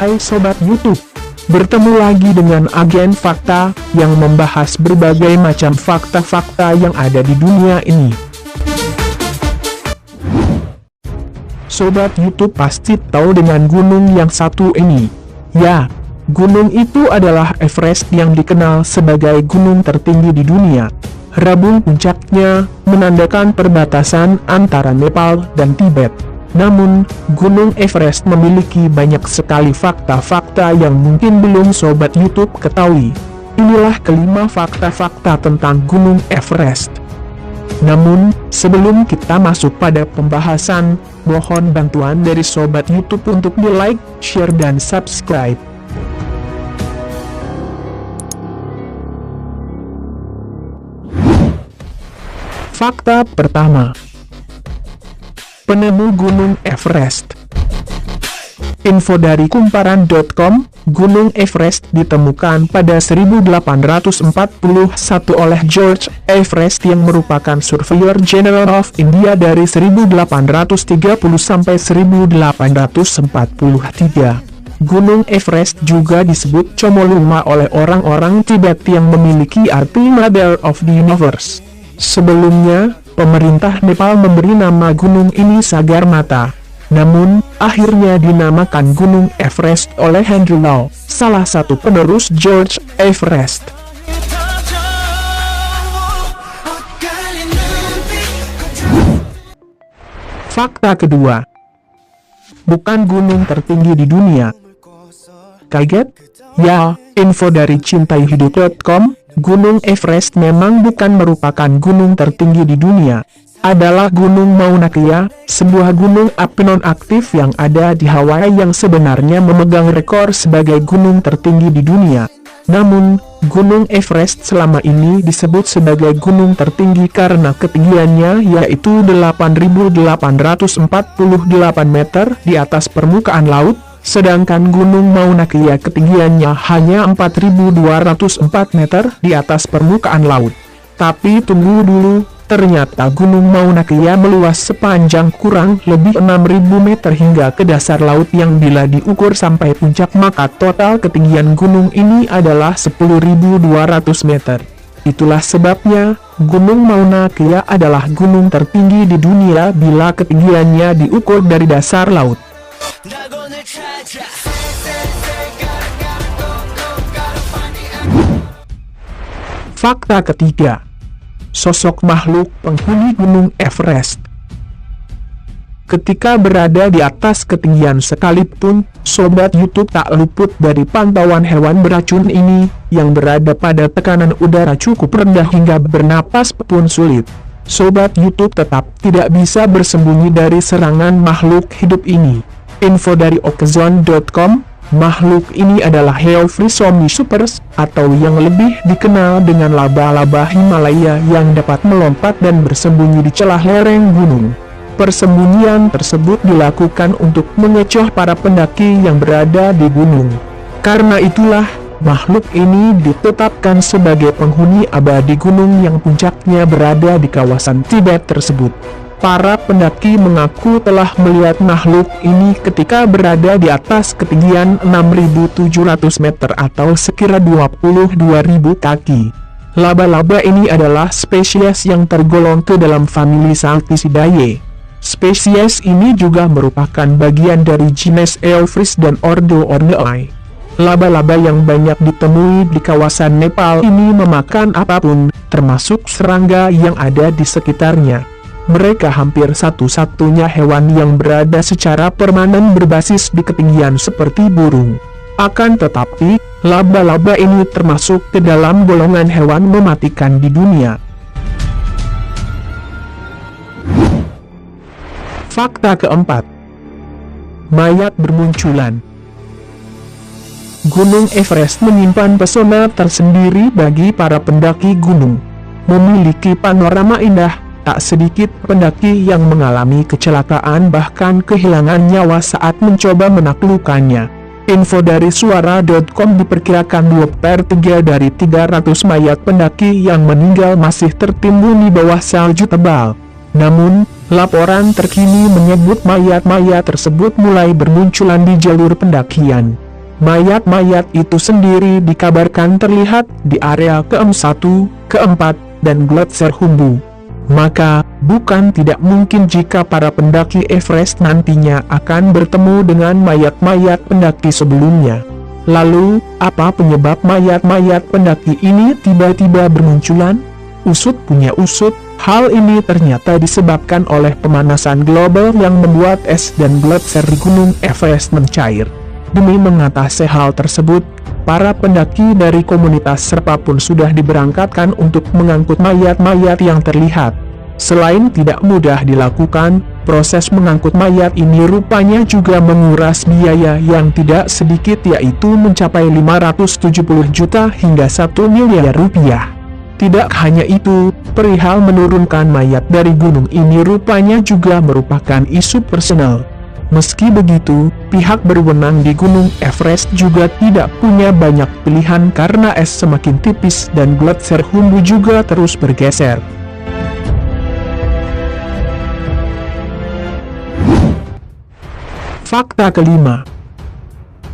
Hai Sobat YouTube, bertemu lagi dengan Agen Fakta yang membahas berbagai macam fakta-fakta yang ada di dunia ini. Sobat YouTube pasti tahu dengan gunung yang satu ini. Ya, gunung itu adalah Everest yang dikenal sebagai gunung tertinggi di dunia. Rabun puncaknya menandakan perbatasan antara Nepal dan Tibet. Namun, Gunung Everest memiliki banyak sekali fakta-fakta yang mungkin belum Sobat YouTube ketahui. Inilah kelima fakta-fakta tentang Gunung Everest. Namun, sebelum kita masuk pada pembahasan, mohon bantuan dari Sobat YouTube untuk di-like, share, dan subscribe. Fakta pertama. Penemu Gunung Everest. Info dari kumparan.com, Gunung Everest ditemukan pada 1841 oleh George Everest yang merupakan Surveyor General of India dari 1830 sampai 1843. Gunung Everest juga disebut Chomolungma oleh orang-orang Tibet yang memiliki arti Mother of the Universe. Sebelumnya, pemerintah Nepal memberi nama gunung ini Sagarmatha. Namun, akhirnya dinamakan Gunung Everest oleh Henry Lau, salah satu penerus George Everest. Fakta kedua. Bukan gunung tertinggi di dunia. Kaget? Ya, info dari cintaihidup.com. Gunung Everest memang bukan merupakan gunung tertinggi di dunia. Adalah Gunung Mauna Kea, sebuah gunung api non-aktif yang ada di Hawaii yang sebenarnya memegang rekor sebagai gunung tertinggi di dunia. Namun, Gunung Everest selama ini disebut sebagai gunung tertinggi karena ketinggiannya yaitu 8.848 meter di atas permukaan laut. Sedangkan Gunung Mauna Kea ketinggiannya hanya 4.204 meter di atas permukaan laut. Tapi tunggu dulu, ternyata Gunung Mauna Kea meluas sepanjang kurang lebih 6.000 meter hingga ke dasar laut yang bila diukur sampai puncak maka total ketinggian gunung ini adalah 10.200 meter. Itulah sebabnya, Gunung Mauna Kea adalah gunung tertinggi di dunia bila ketinggiannya diukur dari dasar laut. Fakta ketiga. Sosok makhluk penghuni Gunung Everest. Ketika berada di atas ketinggian sekalipun, Sobat YouTube tak luput dari pantauan hewan beracun ini, yang berada pada tekanan udara cukup rendah hingga bernapas pun sulit. Sobat YouTube tetap tidak bisa bersembunyi dari serangan makhluk hidup ini. Info dari okezone.com, makhluk ini adalah Heophrysomysuperus, atau yang lebih dikenal dengan laba-laba Himalaya yang dapat melompat dan bersembunyi di celah lereng gunung. Persembunyian tersebut dilakukan untuk mengecoh para pendaki yang berada di gunung. Karena itulah, makhluk ini ditetapkan sebagai penghuni abadi gunung yang puncaknya berada di kawasan Tibet tersebut. Para pendaki mengaku telah melihat makhluk ini ketika berada di atas ketinggian 6.700 meter atau sekira 22.000 kaki. Laba-laba ini adalah spesies yang tergolong ke dalam famili Salticidae. Spesies ini juga merupakan bagian dari genus Eophris dan ordo Ornei. Laba-laba yang banyak ditemui di kawasan Nepal ini memakan apapun, termasuk serangga yang ada di sekitarnya. Mereka hampir satu-satunya hewan yang berada secara permanen berbasis di ketinggian seperti burung. Akan tetapi, laba-laba ini termasuk ke dalam golongan hewan mematikan di dunia. Fakta keempat. Mayat bermunculan. Gunung Everest menyimpan pesona tersendiri bagi para pendaki gunung. Memiliki panorama indah. Tak sedikit pendaki yang mengalami kecelakaan bahkan kehilangan nyawa saat mencoba menaklukkannya. Info dari suara.com diperkirakan 2/3 dari 300 mayat pendaki yang meninggal masih tertimbun di bawah salju tebal. Namun, laporan terkini menyebut mayat-mayat tersebut mulai bermunculan di jalur pendakian. Mayat-mayat itu sendiri dikabarkan terlihat di area ke-1, ke-4, dan Gletser Humbu. Maka, bukan tidak mungkin jika para pendaki Everest nantinya akan bertemu dengan mayat-mayat pendaki sebelumnya. Lalu, apa penyebab mayat-mayat pendaki ini tiba-tiba bermunculan? Usut punya usut, hal ini ternyata disebabkan oleh pemanasan global yang membuat es dan gletser di Gunung Everest mencair. Demi mengatasi hal tersebut, para pendaki dari komunitas Sherpa pun sudah diberangkatkan untuk mengangkut mayat-mayat yang terlihat. Selain tidak mudah dilakukan, proses mengangkut mayat ini rupanya juga menguras biaya yang tidak sedikit, yaitu mencapai 570 juta hingga 1 miliar rupiah. Tidak hanya itu, perihal menurunkan mayat dari gunung ini rupanya juga merupakan isu personal. Meski begitu, pihak berwenang di Gunung Everest juga tidak punya banyak pilihan karena es semakin tipis dan Gletser Humbu juga terus bergeser. Fakta kelima,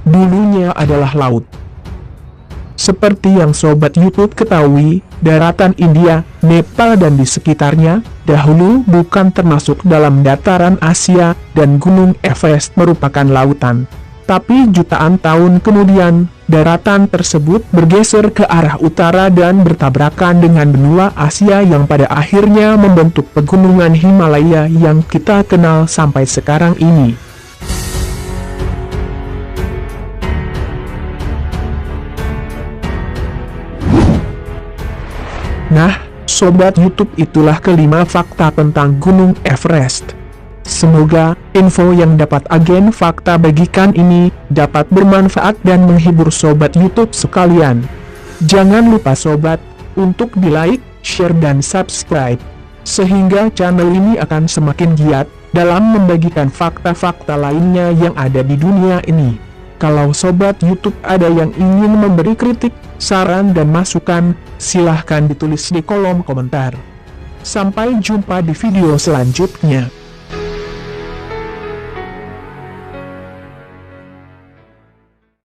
dulunya adalah laut. Seperti yang Sobat YouTube ketahui, daratan India, Nepal dan di sekitarnya, dahulu bukan termasuk dalam dataran Asia, dan Gunung Everest merupakan lautan. Tapi jutaan tahun kemudian, daratan tersebut bergeser ke arah utara dan bertabrakan dengan benua Asia yang pada akhirnya membentuk pegunungan Himalaya yang kita kenal sampai sekarang ini. Nah, Sobat YouTube, itulah kelima fakta tentang Gunung Everest. Semoga info yang dapat agen fakta bagikan ini dapat bermanfaat dan menghibur Sobat YouTube sekalian. Jangan lupa Sobat, untuk di-like, share dan subscribe, sehingga channel ini akan semakin giat dalam membagikan fakta-fakta lainnya yang ada di dunia ini. Kalau Sobat YouTube ada yang ingin memberi kritik, saran dan masukan, silahkan ditulis di kolom komentar. Sampai jumpa di video selanjutnya.